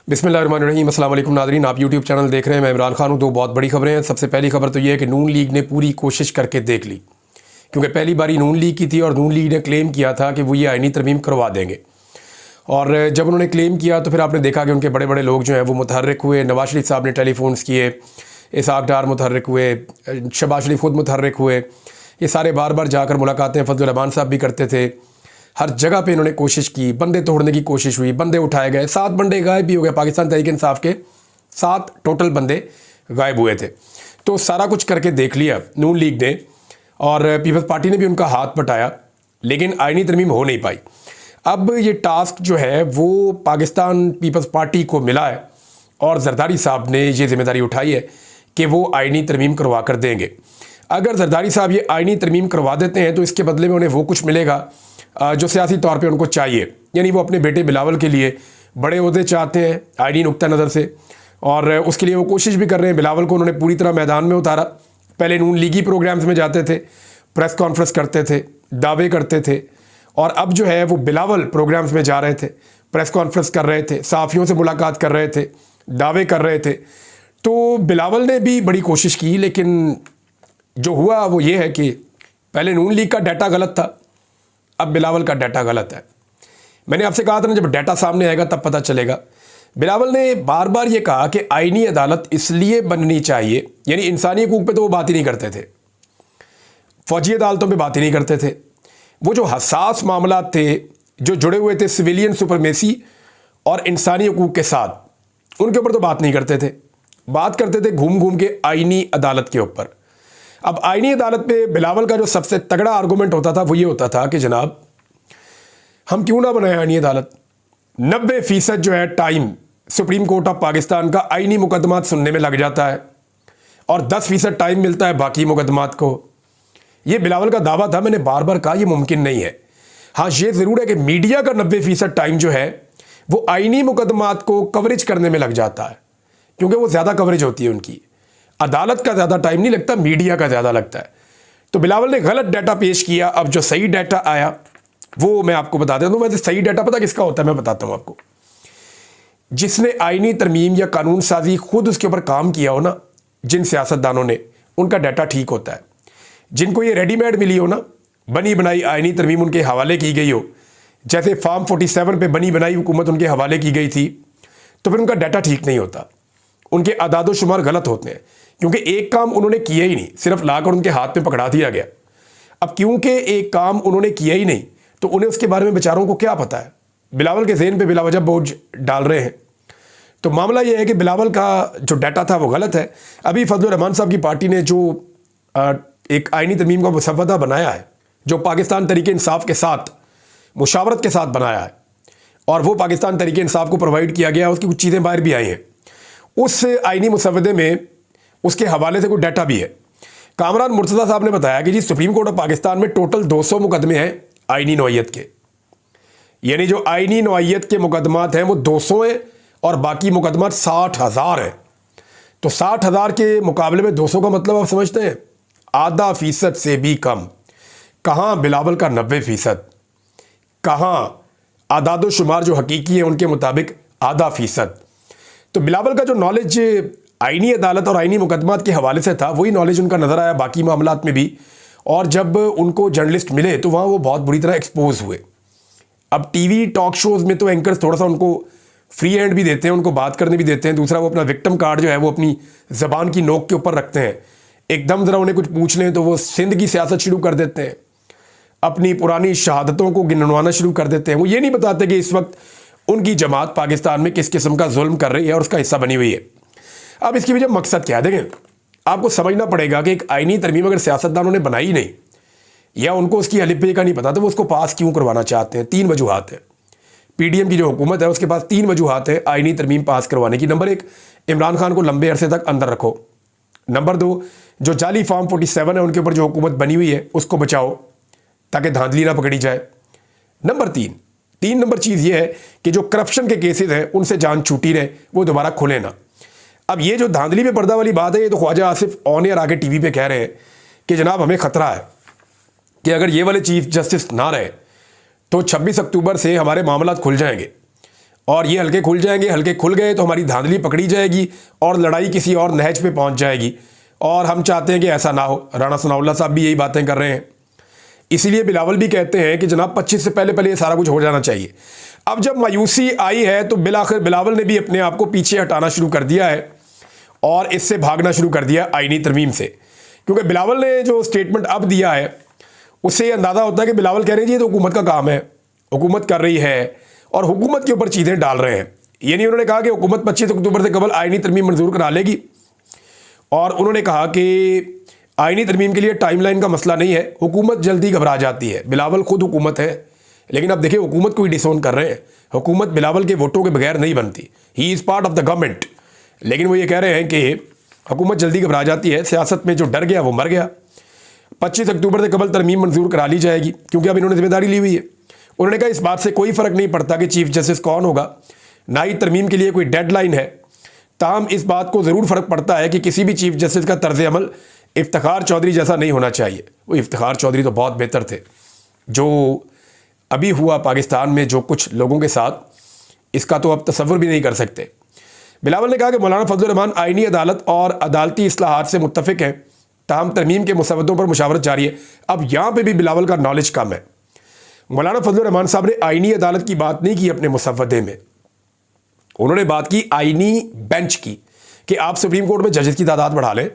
बिस्मिल्लाहिर्रहमानिर्रहीम। अस्सलाम वालेकुम नाज़रीन, आप यूट्यूब चैनल देख रहे हैं। मैं इमरान खान हूँ। दो बहुत बड़ी खबरें हैं। सबसे पहली खबर तो ये है कि नून लीग ने पूरी कोशिश करके देख ली, क्योंकि पहली बारी नून लीग की थी और नून लीग ने क्लेम किया था कि वो ये आईनी तरमीम करवा देंगे। और जब उन्होंने क्लेम किया तो फिर आपने देखा कि उनके बड़े बड़े लोग जो हैं वो मुतहर्रिक हुए। नवाज शरीफ साहब ने टेलीफोन्स किए, इसहाक डार मुतहर्रिक हुए, शहबाज शरीफ खुद मुतहर्रिक हुए। ये सारे बार बार जाकर मुलाकातें फजल रहमान साहब भी करते थे। हर जगह पे इन्होंने कोशिश की, बंदे तोड़ने की कोशिश हुई, बंदे उठाए गए। 7 बंदे गायब भी हो गए। पाकिस्तान तहरीक इंसाफ के 7 टोटल बंदे गायब हुए थे। तो सारा कुछ करके देख लिया नून लीग ने, और पीपल्स पार्टी ने भी उनका हाथ बटाया, लेकिन आईनी तरमीम हो नहीं पाई। अब ये टास्क जो है वो पाकिस्तान पीपल्स पार्टी को मिला है, और जरदारी साहब ने ये जिम्मेदारी उठाई है कि वो आईनी तरमीम करवा कर देंगे। अगर जरदारी साहब ये आईनी तरमीम करवा देते हैं तो इसके बदले में उन्हें वो कुछ मिलेगा जो सियासी तौर पे उनको चाहिए। यानी वो अपने बेटे बिलावल के लिए बड़े ओहदे चाहते हैं आईनी नुक्ता नज़र से, और उसके लिए वो कोशिश भी कर रहे हैं। बिलावल को उन्होंने पूरी तरह मैदान में उतारा। पहले नून लीगी प्रोग्राम्स में जाते थे, प्रेस कॉन्फ्रेंस करते थे, दावे करते थे, और अब जो है वो बिलावल प्रोग्राम्स में जा रहे थे, प्रेस कॉन्फ्रेंस कर रहे थे, सहाफ़ियों से मुलाकात कर रहे थे, दावे कर रहे थे। तो बिलावल ने भी बड़ी कोशिश की, लेकिन जो हुआ वो ये है कि पहले नून लीग का डाटा गलत था, अब बिलावल का डाटा गलत है। मैंने आपसे कहा था ना, जब डाटा सामने आएगा तब पता चलेगा। बिलावल ने बार बार ये कहा कि आईनी अदालत इसलिए बननी चाहिए, यानी इंसानी हकूक पे तो वो बात ही नहीं करते थे, फौजी अदालतों पे बात ही नहीं करते थे। वो जो हसास मामला थे जो जुड़े हुए थे सिविलियन सुपरमेसी और इंसानी हकूक के साथ, उनके ऊपर तो बात नहीं करते थे। बात करते थे घूम घूम के आईनी अदालत के ऊपर। अब आईनी अदालत पे बिलावल का जो सबसे तगड़ा आर्गूमेंट होता था वो ये होता था कि जनाब हम क्यों ना बनाए आईनी अदालत। 90% जो है time supreme court of Pakistan का आईनी मुकदमात सुनने में लग जाता है, और 10% टाइम मिलता है बाकी मुकदमात को। ये बिलावल का दावा था, मैंने बार बार कहा ये मुमकिन नहीं है। हाँ, ये ज़रूर है कि मीडिया का 90% टाइम जो है वो आईनी मुकदमात को कवरेज करने में लग जाता है, क्योंकि वो ज़्यादा कवरेज होती है उनकी। अदालत का ज़्यादा टाइम नहीं लगता, मीडिया का ज़्यादा लगता है। तो बिलावल ने गलत डाटा पेश किया। अब जो सही डाटा आया वो मैं आपको बता देता हूँ। वैसे सही डाटा पता किसका होता है, मैं बताता हूँ आपको। जिसने आईनी तरमीम या कानून साजी खुद उसके ऊपर काम किया हो ना, जिन सियासतदानों ने, उनका डाटा ठीक होता है। जिनको ये रेडीमेड मिली हो ना, बनी बनाई आईनी तरमीम उनके हवाले की गई हो, जैसे फार्म 47 पे बनी बनाई हुकूमत उनके हवाले की गई थी, तो फिर उनका डाटा ठीक नहीं होता, उनके अदादो शुमार गलत होते हैं, क्योंकि एक काम उन्होंने किया ही नहीं, सिर्फ लाकर उनके हाथ में पकड़ा दिया गया। अब क्योंकि एक काम उन्होंने किया ही नहीं, तो उन्हें उसके बारे में बेचारों को क्या पता है। बिलावल के ज़हन पे बिलावजह बोझ डाल रहे हैं। तो मामला यह है कि बिलावल का जो डाटा था वो गलत है। अभी फजल रहमान साहब की पार्टी ने जो एक आईनी तरमीम का मसवदा बनाया है, जो पाकिस्तान तहरीक इंसाफ के साथ मुशावरत के साथ बनाया है, और वो पाकिस्तान तहरीक इंसाफ को प्रोवाइड किया गया, उसकी कुछ चीज़ें बाहर भी आई हैं। उस आईनी मसवदे में उसके हवाले से कोई डाटा भी है। कामरान मुर्तज़ा साहब ने बताया कि जी सुप्रीम कोर्ट ऑफ पाकिस्तान में टोटल 200 मुकदमे हैं आईनी नौइयत के, यानी जो आईनी नौइयत के मुकदमात हैं वो 200 हैं, और बाकी मुकदमात 60,000 हैं। तो 60,000 के मुकाबले में 200 का मतलब आप समझते हैं, आधा फीसद से भी कम। कहाँ बिलावल का 90%, कहाँ आदादो शुमार जो हकीकी है उनके मुताबिक आधा फीसद। तो बिलावल का जो नॉलेज आईनी अदालत और आईनी मुकदमात के हवाले से था, वही नॉलेज उनका नज़र आया बाकी मामलात में भी। और जब उनको जर्नलिस्ट मिले तो वहाँ वो बहुत बुरी तरह एक्सपोज हुए। अब टीवी टॉक शोज़ में तो एंकर्स थोड़ा सा उनको फ्री हैंड भी देते हैं, उनको बात करने भी देते हैं। दूसरा, वो अपना विक्टिम कार्ड जो है वो अपनी ज़बान की नोक के ऊपर रखते हैं। एकदम ज़रा उन्हें कुछ पूछ लें तो वो सिंध की सियासत शुरू कर देते हैं, अपनी पुरानी शहादतों को गिनवाना शुरू कर देते हैं। वो ये नहीं बताते कि इस वक्त उनकी जमात पाकिस्तान में किस किस्म का जुल्म कर रही है और उसका हिस्सा बनी हुई है। अब इसकी वजह मकसद क्या है, देखें, आपको समझना पड़ेगा कि एक आईनी तरमीम अगर सियासतदानों ने बनाई नहीं, या उनको उसकी अलिफ का नहीं पता, तो वो उसको पास क्यों करवाना चाहते हैं। 3 वजूहात है। पीडीएम की जो हुकूमत है उसके पास 3 वजूहात है आईनी तरमीम पास करवाने की। नंबर 1, इमरान खान को लंबे अरसे तक अंदर रखो। नंबर 2, जो जाली फार्म 47 है उनके ऊपर जो हुकूमत बनी हुई है उसको बचाओ ताकि धांधली ना पकड़ी जाए। नंबर 3 नंबर चीज़ ये है कि जो करप्शन के केसेस हैं उनसे जान छूटी रहे, वो दोबारा खुले ना। अब ये जो धांधली पे पर्दा वाली बात है, ये तो ख्वाजा आसिफ ऑन एयर आके टीवी पे कह रहे हैं कि जनाब हमें खतरा है कि अगर ये वाले चीफ जस्टिस ना रहे तो 26 अक्टूबर से हमारे मामलात खुल जाएंगे। और ये हल्के खुल जाएंगे, हल्के खुल गए तो हमारी धांधली पकड़ी जाएगी और लड़ाई किसी और नहज पे पहुंच जाएगी। और हम चाहते हैं कि ऐसा ना हो। राणा सनाउल्लाह साहब भी यही बातें कर रहे हैं। इसीलिए बिलावल भी कहते हैं कि जनाब 25 से पहले पहले ये सारा कुछ हो जाना चाहिए। अब जब मायूसी आई है तो बिलाखिर बिलावल ने भी अपने आप को पीछे हटाना शुरू कर दिया है और इससे भागना शुरू कर दिया आईनी तरमीम से। क्योंकि बिलावल ने जो स्टेटमेंट अब दिया है उससे अंदाज़ा होता है कि बिलावल कह रहे हैं जी ये तो हुकूमत का काम है, हुकूमत कर रही है और हुकूमत के ऊपर चीज़ें डाल रहे हैं। यानी उन्होंने कहा कि हुकूमत 25 अक्टूबर से कबल आईनी तरमीम मंजूर करा लेगी और उन्होंने कहा कि आईनी तरमीम के लिए टाइमलाइन का मसला नहीं है, हुकूमत जल्दी घबरा जाती है। बिलावल खुद हुकूमत है, लेकिन अब देखिए हुकूमत को ही डिसोन कर रहे हैं। हुकूमत बिलावल के वोटों के बगैर नहीं बनती, he is part of the government. लेकिन वो ये कह रहे हैं कि हुकूमत जल्दी घबरा जाती है, सियासत में जो डर गया वो मर गया। 25 अक्टूबर से कबल तरमीम मंजूर करा ली जाएगी क्योंकि अब इन्होंने जिम्मेदारी ली हुई है। उन्होंने कहा इस बात से कोई फ़र्क नहीं पड़ता कि चीफ जस्टिस कौन होगा, ना ही तरमीम के लिए कोई डेडलाइन है। ताहम इस बात को ज़रूर फ़र्क पड़ता है कि किसी भी चीफ जस्टिस का तर्ज अमल इफ्तिखार चौधरी जैसा नहीं होना चाहिए। वो इफ्तिखार चौधरी तो बहुत बेहतर थे। जो अभी हुआ पाकिस्तान में जो कुछ लोगों के साथ, इसका तो अब तसव्वुर भी नहीं कर सकते। बिलावल ने कहा कि मौलाना फजलुर रहमान आईनी अदालत और अदालती इस्लाहात से मुत्तफिक हैं, ताहम तरमीम के मुसव्वदों पर मुशावरत जारी है। अब यहाँ पर भी बिलावल का नॉलेज कम है। मौलाना फजलुर रहमान साहब ने आईनी अदालत की बात नहीं की अपने मुसव्वदे में, उन्होंने बात की आईनी बेंच की कि आप सुप्रीम कोर्ट में जजेस की तादाद बढ़ा लें,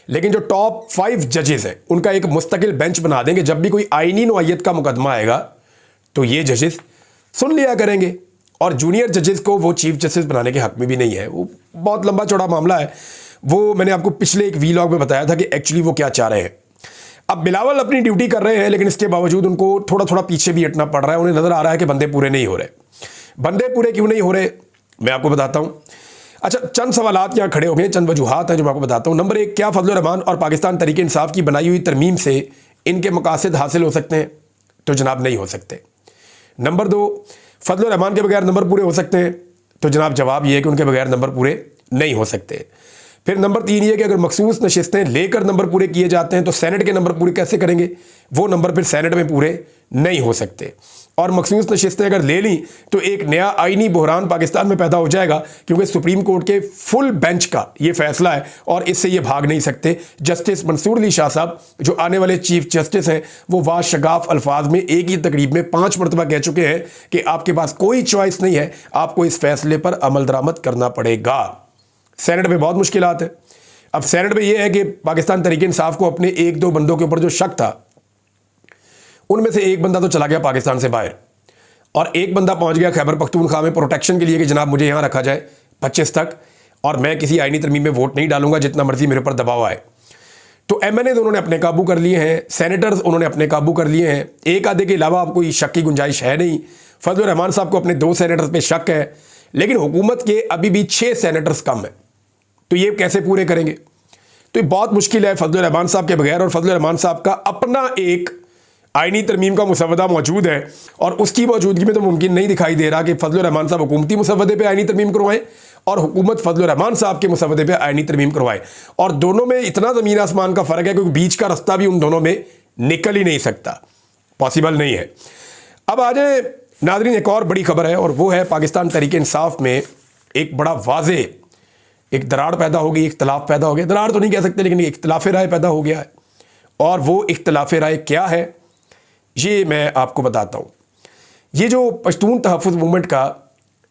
लेकिन जो टॉप 5 जजेस हैं उनका एक मुस्तकिल बेंच बना देंगे। जब भी कोई आईनी नौइयत का मुकदमा आएगा तो ये जजेस सुन लिया करेंगे। और जूनियर जजेस को वो चीफ जस्टिस बनाने के हक में भी नहीं है। वो बहुत लंबा चौड़ा मामला है, वो मैंने आपको पिछले एक वीलॉग में बताया था कि एक्चुअली वो क्या चाह रहे हैं। अब बिलावल अपनी ड्यूटी कर रहे हैं, लेकिन इसके बावजूद उनको थोड़ा थोड़ा पीछे भी हटना पड़ रहा है। उन्हें नज़र आ रहा है कि बंदे पूरे नहीं हो रहे। बंदे पूरे क्यों नहीं हो रहे, मैं आपको बताता हूँ। अच्छा, चंद सवालात यहाँ खड़े हो गए, चंद वजूहात हैं जो मैं आपको बताता हूँ। नंबर 1, क्या फजलुर रहमान और पाकिस्तान तहरीक इंसाफ की बनाई हुई तरमीम से इनके मकासद हासिल हो सकते हैं? तो जनाब नहीं हो सकते। नंबर 2, फजलुर रहमान के बगैर नंबर पूरे हो सकते हैं? तो जनाब जवाब ये है कि उनके बगैर नंबर पूरे नहीं हो सकते। फिर नंबर 3 ये कि अगर मखसूस नशिस्तें लेकर नंबर पूरे किए जाते हैं तो सेनेट के नंबर पूरे कैसे करेंगे? वो नंबर फिर सेनेट में पूरे नहीं हो सकते। और मखसूस नशिस्तें अगर ले ली तो एक नया आईनी बहरान पाकिस्तान में पैदा हो जाएगा, क्योंकि सुप्रीम कोर्ट के फुल बेंच का ये फैसला है और इससे ये भाग नहीं सकते। जस्टिस मंसूर अली शाह साहब जो आने वाले चीफ जस्टिस हैं, वो वाशगाफ अल्फाज में एक ही तकरीब में 5 मरतबा कह चुके हैं कि आपके पास कोई चॉइस नहीं है, आपको इस फैसले पर अमल दरामद करना पड़ेगा। सेनेट में बहुत मुश्किलात है। अब सेनेट में यह है कि पाकिस्तान तहरीक इंसाफ को अपने 1-2 बंदों के ऊपर जो शक था, उनमें से एक बंदा तो चला गया पाकिस्तान से बाहर और एक बंदा पहुंच गया खैबर पख्तूनख्वा में प्रोटेक्शन के लिए कि जनाब मुझे यहां रखा जाए 25 तक और मैं किसी आईनी तरमीम में वोट नहीं डालूंगा, जितना मर्जी मेरे ऊपर दबाव आए। तो एमएनए उन्होंने अपने काबू कर लिए हैं, सेनेटर्स उन्होंने अपने काबू कर लिए हैं। एक आधे के अलावा अब कोई शक की गुंजाइश है नहीं। फजलुर रहमान साहब को अपने 2 सेनेटर्स पे शक है, लेकिन हुकूमत के अभी भी 6 सेनेटर्स कम है। तो ये कैसे पूरे करेंगे? तो ये बहुत मुश्किल है फजलुर रहमान साहब के बगैर। और फजलुर रहमान साहब का अपना एक आईनी तरमीम का मुसव्वदा मौजूद है और उसकी मौजूदगी में तो मुमकिन नहीं दिखाई दे रहा कि फजलुर रहमान साहब हुकूमती मुसव्वदे पे आईनी तरमीम करवाएं और हुकूमत फजलुर रहमान साहब के मुसव्वदे पे आईनी तरमीम करवाए। और दोनों में इतना ज़मीन आसमान का फ़र्क है क्योंकि बीच का रास्ता भी उन दोनों में निकल ही नहीं सकता, पॉसिबल नहीं है। अब आ जाए नाज़रीन, एक और बड़ी खबर है और वो है पाकिस्तान तहरीक इंसाफ में एक बड़ा वाज़े एक दरार पैदा हो गई, इख्तलाफ पैदा हो गया। दरार तो नहीं कह सकते, लेकिन इख्तलाफ राय पैदा हो गया है। और वो इख्तलाफ राय क्या है ये मैं आपको बताता हूँ। ये जो पश्तून तहफ़्फ़ुज़ मूवमेंट का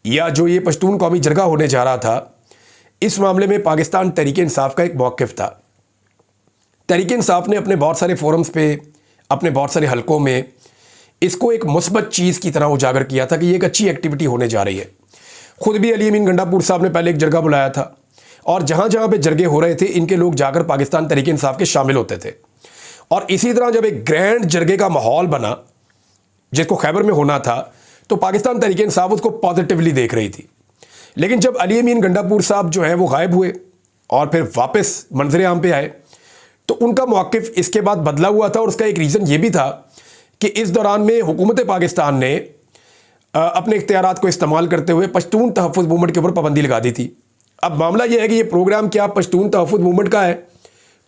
या जो ये पश्तून कौमी जरगा होने जा रहा था, इस मामले में पाकिस्तान तहरीक इंसाफ का एक मौक़िफ़ था। तहरीक इंसाफ ने अपने बहुत सारे फोरम्स पे, अपने बहुत सारे हलकों में इसको एक मुस्बत चीज़ की तरह उजागर किया था कि ये एक अच्छी एक्टिविटी होने जा रही है। ख़ुद भी अली अमीन गंडापुर साहब ने पहले एक जरगा बुलाया था और जहाँ जहाँ पे जरगे हो रहे थे इनके लोग जाकर पाकिस्तान तहरीक इंसाफ के शामिल होते थे। और इसी तरह जब एक ग्रैंड जरगे का माहौल बना जिसको खैबर में होना था, तो पाकिस्तान तहरीक इंसाफ उसको पॉजिटिवली देख रही थी। लेकिन जब अली अमीन गंडापुर साहब जो हैं वो गायब हुए और फिर वापस मंजर आम पे आए, तो उनका मौक़िफ़ इसके बाद बदला हुआ था। और उसका एक रीज़न ये भी था कि इस दौरान में हुकूमत पाकिस्तान ने अपने इख्तियारात को इस्तेमाल करते हुए पश्तून तहफ़्फ़ुज़ मूवमेंट के ऊपर पाबंदी लगा दी थी। अब मामला यह है कि ये प्रोग्राम क्या पश्तून तहफ़्फ़ुज़ मूवमेंट का है?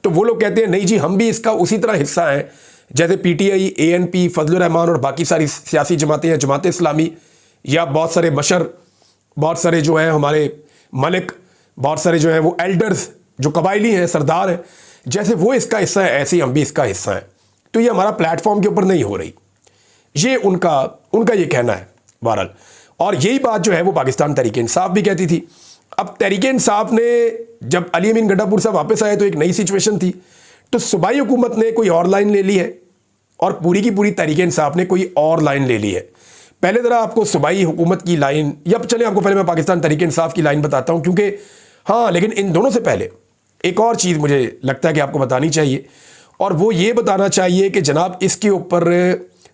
तो वो लोग कहते हैं नहीं जी, हम भी इसका उसी तरह हिस्सा हैं जैसे पीटीआई, एएनपी, फजलुर रहमान और बाकी सारी सियासी जमातें हैं, जमात इस्लामी या बहुत सारे बशर बहुत सारे जो हैं हमारे मलिक, बहुत सारे जो हैं वो एल्डर्स, जो कबायली हैं, सरदार हैं, जैसे वो इसका हिस्सा है ऐसे ही हम भी इसका हिस्सा हैं। तो ये हमारा प्लेटफॉर्म के ऊपर नहीं हो रही, ये उनका ये कहना है बहरहाल। और यही बात जो है वो पाकिस्तान तहरीक इंसाफ भी कहती थी। अब तहरीक इंसाफ ने जब अली अमीन गंडापुर साहब वापस आए तो एक नई सिचुएशन थी, तो सूबाई हुकूमत ने कोई और लाइन ले ली है और पूरी की पूरी तहरीक इंसाफ ने कोई और लाइन ले ली है। पहले ज़रा आपको सूबाई हुकूमत की लाइन, या चले आपको पहले मैं पाकिस्तान तहरीक इंसाफ की लाइन बताता हूँ, क्योंकि हाँ, लेकिन इन दोनों से पहले एक और चीज़ मुझे लगता है कि आपको बतानी चाहिए, और वो ये बताना चाहिए कि जनाब इसके ऊपर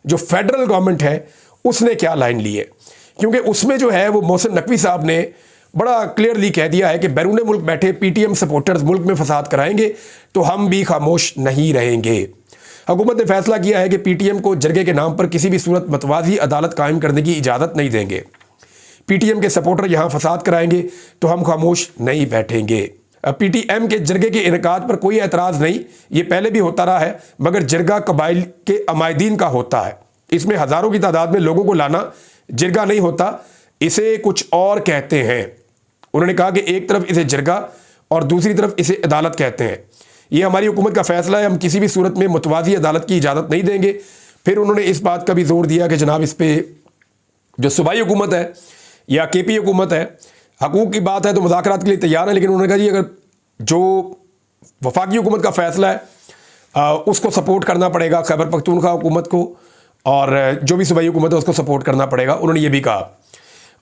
जो फेडरल गवर्नमेंट है उसने क्या लाइन ली है। क्योंकि उसमें जो है वो मोहसिन नकवी साहब ने बड़ा क्लियरली कह दिया है कि बैरून मुल्क बैठे पीटीएम सपोर्टर्स मुल्क में फसाद कराएंगे तो हम भी खामोश नहीं रहेंगे। हुकूमत ने फैसला किया है कि पीटीएम को जरगे के नाम पर किसी भी सूरत मतवाजी अदालत कायम करने की इजाज़त नहीं देंगे। पीटीएम के सपोर्टर यहाँ फसाद कराएंगे तो हम खामोश नहीं बैठेंगे। पीटीएम के जरगे के इनकाद पर कोई एतराज़ नहीं, ये पहले भी होता रहा है, मगर जरगा कबाइल के अमायदीन का होता है। इसमें हज़ारों की तादाद में लोगों को लाना जरगा नहीं होता, इसे कुछ और कहते हैं। उन्होंने कहा कि एक तरफ इसे जरगा और दूसरी तरफ इसे अदालत कहते हैं। ये हमारी हुकूमत का फैसला है, हम किसी भी सूरत में मुतवाज़ी अदालत की इजाज़त नहीं देंगे। फिर उन्होंने इस बात का भी जोर दिया कि जनाब इस पर जो सूबाई हुकूमत है या केपी हुकूमत है, हकूक़ की बात है तो मुज़ाकरात के लिए तैयार है, लेकिन उन्होंने कहा जी अगर जो वफाकी हुकूमत का फैसला है उसको सपोर्ट करना पड़ेगा खैबर पख्तूनख्वा हुकूमत को, और जो भी सूबाई हुकूमत है उसको सपोर्ट करना पड़ेगा, उन्होंने ये भी कहा।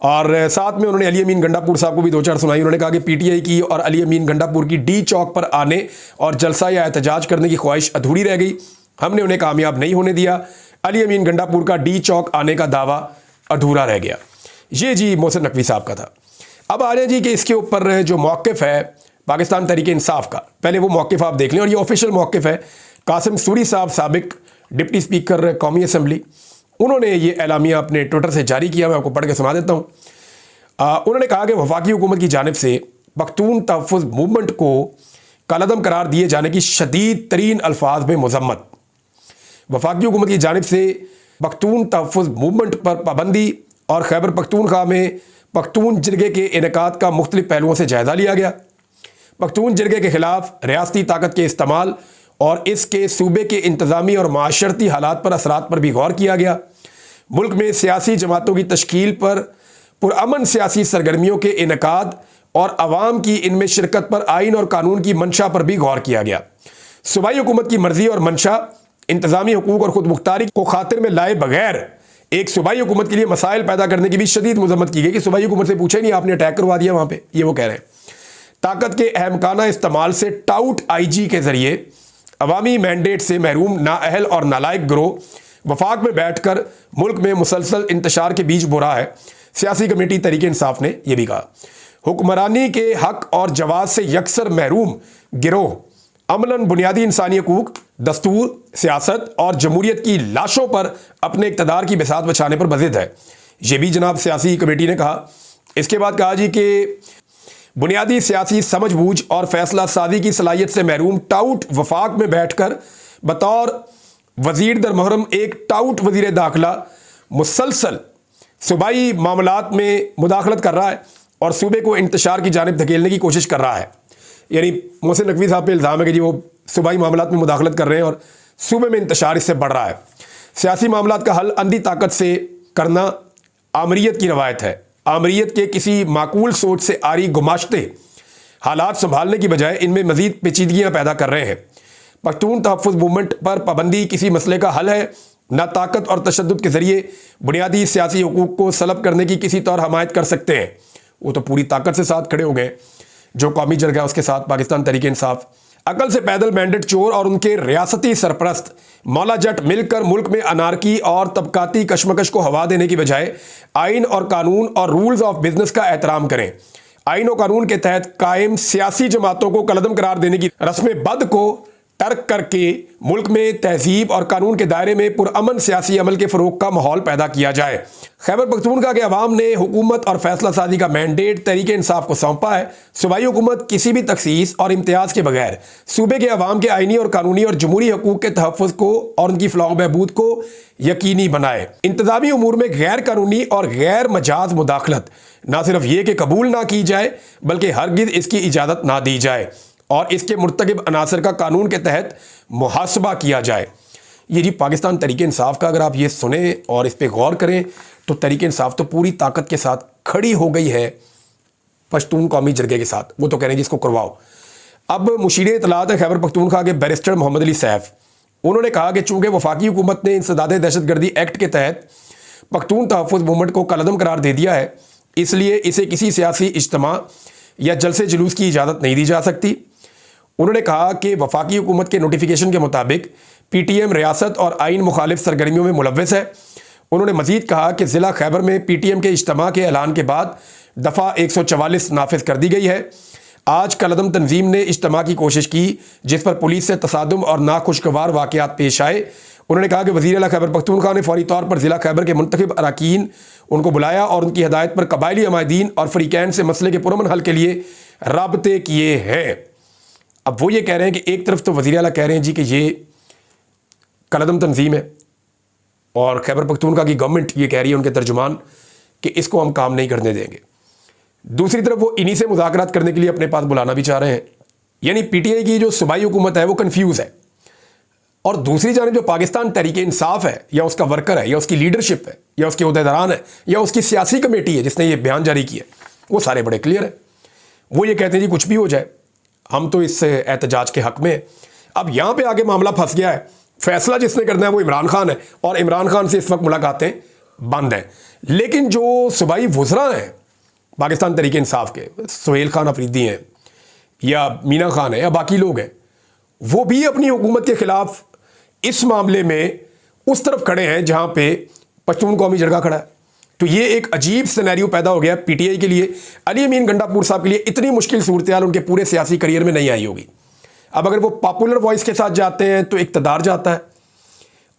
और साथ में उन्होंने अली अमीन गंडापुर साहब को भी दो चार सुनाई। उन्होंने कहा कि पीटीआई की और अली अमीन गंडापुर की डी चौक पर आने और जलसा या एहतजाज करने की ख्वाहिश अधूरी रह गई, हमने उन्हें कामयाब नहीं होने दिया। अली अमीन गंडापुर का डी चौक आने का दावा अधूरा रह गया। ये जी मोहसिन नकवी साहब का था। अब आ रहे जी कि इसके ऊपर जो मौक़िफ़ है पाकिस्तान तहरीक इंसाफ का, पहले वो मौक़िफ़ आप देख लें, और ये ऑफिशियल मौक़िफ़ है। कासिम सूरी साहब साबिक डिप्टी स्पीकर कौमी असम्बली, उन्होंने ये एलामिया अपने ट्विटर से जारी किया, मैं आपको पढ़ के सुना देता हूँ। उन्होंने कहा कि वफाकी हुकूमत की जानिब से पख्तून तहफ़्फ़ुज़ मूवमेंट को कलअदम करार दिए जाने की शदीद तरीन अल्फाज में मज़म्मत। वफाकी हुकूमत की जानिब से पख्तून तहफ़्फ़ुज़ मूवमेंट पर पाबंदी और खैबर पख्तूनख्वा में पख्तून जरगे के इनेकाद का मुख्तलिफ पहलुओं से जायज़ा लिया गया। पख्तून जरगे के ख़िलाफ़ रियासती ताकत के इस्तेमाल और इसके सूबे के इंतज़ामी और माशरती हालात पर असरात पर भी गौर किया गया। मुल्क में सियासी जमातों की तश्कील पर पुरअमन सियासी सरगर्मियों के इनेकाद और अवाम की इनमें शिरकत पर आइन और कानून की मंशा पर भी गौर किया गया। सूबाई हुकूमत की मर्जी और मंशा इंतज़ामी हुकूक और खुद मुख्तारी को खातिर में लाए बगैर एक सूबाई हुकूमत के लिए मसाइल पैदा करने की भी शदीद मजम्मत की गई कि सूबाई हुकूमत से पूछे नहीं, आपने अटैक करवा दिया वहाँ पे, ये वो कह रहे हैं। ताकत के अहमकाना इस्तेमाल से टाउट IG के ज़रिए अवामी मैंडेट से महरूम नाअहल और नालायक गिरोह वफाक में बैठकर मुल्क में मुसलसल इंतशार के बीज बो रहा है। सियासी कमेटी तहरीक इंसाफ ने यह भी कहा, हुक्मरानी के हक और जवाब से यकसर महरूम गिरोह अमलन बुनियादी इंसानी हकूक, दस्तूर, सियासत और जमहूरियत की लाशों पर अपने इक़्तिदार की बिसात बचाने पर बज़िद है। ये भी जनाब सियासी कमेटी ने कहा। इसके बाद कहा जी कि बुनियादी सियासी समझबूझ और फैसला साजी की सलाहियत से महरूम टाउट वफाक में बैठकर बतौर वजीर दर मुहर्रम एक टाउट वजीर दाखिला मुसलसल सूबाई मामलात में मुदाखलत कर रहा है और सूबे को इंतशार की जानिब धकेलने की कोशिश कर रहा है। यानी मोहसिन नकवी साहब पे इल्ज़ाम है कि जी वो सूबाई मामलात में मुदाखलत कर रहे हैं और सूबे में इंतशार इससे बढ़ रहा है। सियासी मामलात का हल अंधी ताकत से करना आमरीत की रवायत है। आमरीत के किसी माकूल सोच से आरी गुमाश्ते हालात संभालने की बजाय इनमें मज़ीद पेचीदगियाँ पैदा कर रहे हैं। पख्तून तहफ़्फ़ुज़ मूवमेंट पर पाबंदी किसी मसले का हल है, न ताकत और तशद्दुद के ज़रिए बुनियादी सियासी हुकूक को सलब करने की किसी तौर हमायत कर सकते हैं। वो तो पूरी ताकत से साथ खड़े हो गए, जो कौमी जरगा है उसके साथ पाकिस्तान तहरीक इंसाफ। अकल से पैदल मैंडेट चोर और उनके रियासती सरपरस्त मौला जट मिलकर मुल्क में अनारकी और तबकाती कशमकश को हवा देने की बजाय आइन और कानून और रूल्स ऑफ बिजनेस का एहतराम करें। आइन और कानून के तहत कायम सियासी जमातों को कलदम करार देने की रस्म बद को तर्क करके मुल्क में तहजीब और कानून के दायरे में पुरअमन सियासी अमल के फ़रोग का माहौल पैदा किया जाए। खैबर पख्तूनख्वा के अवाम ने हुकूमत और फैसला साजी का मैंडेट तहरीक इंसाफ को सौंपा है। सूबाई हुकूमत किसी भी तखसीस और इम्तियाज़ के बगैर सूबे के अवाम के आइनी और कानूनी और जमहूरी हकूक़ के तहफ़्फ़ुज़ को और उनकी फ़लाह व बहबूद को यकीनी बनाए। इंतज़ामी उमूर में गैर कानूनी और गैर मजाज मुदाखलत ना सिर्फ ये कि कबूल ना की जाए बल्कि हरगिज़ इसकी इजाज़त ना दी जाए और इसके मुर्तकिब अनासर का कानून के तहत मुहासबा किया जाए। ये जी पाकिस्तान तहरीक इंसाफ का अगर आप ये सुने और इस पर गौर करें तो तहरीक इंसाफ तो पूरी ताकत के साथ खड़ी हो गई है पश्तून कौमी जरगे के साथ। वो तो कह रहे हैं जिसको करवाओ। अब मुशीर इतलात है खैबर पख्तूनख्वा के बैरिस्टर मोहम्मद अली सैफ, उन्होंने कहा कि चूंकि वफाकी हुकूमत ने इंसदाद दहशतगर्दी एक्ट के तहत पख्तून तहफ़्फ़ुज़ मूवमेंट को कलअदम करार दे दिया है, इसलिए इसे किसी सियासी इज्तिमा या जलसे जुलूस की इजाज़त नहीं दी जा सकती। उन्होंने कहा कि वफाकी हुकूमत के नोटिफिकेशन के मुताबिक PTM रियासत और आइन मुखालिफ सरगर्मियों में मुलव्वस है। उन्होंने मजीद कहा कि ज़िला खैबर में PTM के इज्तिमा के ऐलान के बाद दफ़ा 144 नाफिज कर दी गई है। आज कलअदम तंजीम ने इज्तिमा की कोशिश की जिस पर पुलिस से तसादुम और नाखुशगवार वाक़यात पेश आए। उन्होंने कहा कि वज़ीर आला खैबर पख्तूनख्वा ने फौरी तौर पर ज़िला खैबर के मुंतखब अरकान उनको बुलाया और उनकी हिदायत पर कबायली अमायदीन और फ़रीक़ैन से मसले के पुरअमन हल के लिए राब्ते किए हैं। अब वो ये कह रहे हैं कि एक तरफ तो वज़ीर आला कह रहे हैं जी कि ये कलअदम तंजीम है और खैबर पख्तूनख्वा की गवर्नमेंट ये कह रही है, उनके तर्जुमान, कि इसको हम काम नहीं करने देंगे। दूसरी तरफ वो इन्हीं से मुज़ाकरात करने के लिए अपने पास बुलाना भी चाह रहे हैं। यानी PTI की जो सूबाई हुकूमत है वो कन्फ्यूज़ है और दूसरी जानिब जो पाकिस्तान तहरीक इंसाफ है या उसका वर्कर है या उसकी लीडरशिप है या उसके उहदेदारान है या उसकी सियासी कमेटी है जिसने ये बयान जारी किया, वो सारे बड़े क्लियर हैं। वो ये कहते हैं जी कुछ भी हो जाए हम तो इस एहतजाज के हक़ में हैं। अब यहाँ पे आगे मामला फंस गया है। फैसला जिसने करना है वो इमरान खान है और इमरान खान से इस वक्त मुलाकातें बंद हैं। लेकिन जो सूबाई वज़रा हैं पाकिस्तान तहरीक इंसाफ के, सुहेल खान अफरीदी हैं या मीना खान है या बाकी लोग हैं, वो भी अपनी हुकूमत के ख़िलाफ़ इस मामले में उस तरफ खड़े हैं जहाँ पे पश्तून कौमी जरगा खड़ा है। तो ये एक अजीब सिनेरियो पैदा हो गया PTI के लिए। अली अमीन गंडापुर साहब के लिए इतनी मुश्किल सूरत हाल उनके पूरे सियासी करियर में नहीं आई होगी। अब अगर वो पॉपुलर वॉइस के साथ जाते हैं तो इक़्तिदार जाता है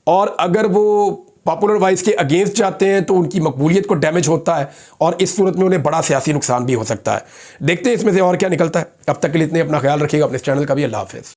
और अगर वो पॉपुलर वॉइस के अगेंस्ट जाते हैं तो उनकी मकबूलियत को डैमेज होता है और इस सूरत में उन्हें बड़ा सियासी नुकसान भी हो सकता है। देखते हैं इसमें से और क्या निकलता है। अब तक के लिए इतने अपना ख्याल रखिएगा, अपने चैनल का भी। अल्लाह हाफ़िज़।